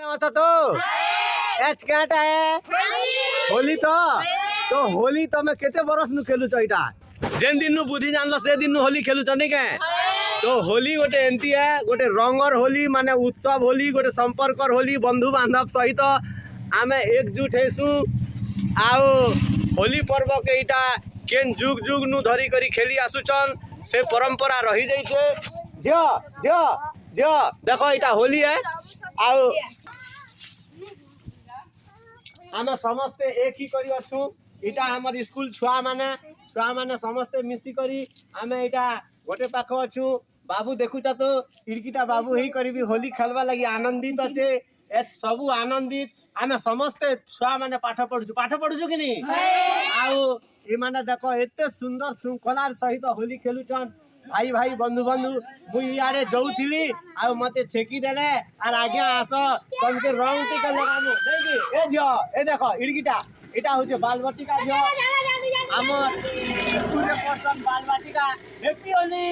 अच्छा एच क्या है होली तो होली तमे केते बरस नु खेलु छ इटा जेन दिन नु बुद्धि जानल से दिन नु होली खेलु छ नै के तो होली गोटे एमती है गोटे रंगर होली माने उत्सव होली गोटे संपर्कर होली बंधु बांधव सहित आमे एकजुट हेसु आओ होली पर्व के इटा केन जुग जुग नु धरी करी खेली आसुचन से परंपरा रही जाई छे जो जो जो देखो इटा होली है आओ आमे समस्ते एक ही करी अछु इटा हमर स्कूल छुआ माने समस्ते मिसी करी आमे इटा गोटे पाख अछु बाबू देखु छ तो इड़कीटा बाबू ही करी होली खेलवा लगी आनंदित अच्छे ए सबु आनंदित आमे समस्ते छुआ माने पाठ पढुछु कि नहीं आउ ए माने देखो एते सुंदर श्रृंखलार सहित होली खेलुछन भाई भाई बंधु बंधु मु यारे जाउथिली आ मते छेकी देले आर आगे आस कम के रंग टिका लगामु देखि ए जो ए देखो इड़कीटा एटा होचे बालबटिका जो हमर स्कूल रे पर्सन बालबटिका हैप्पी होली।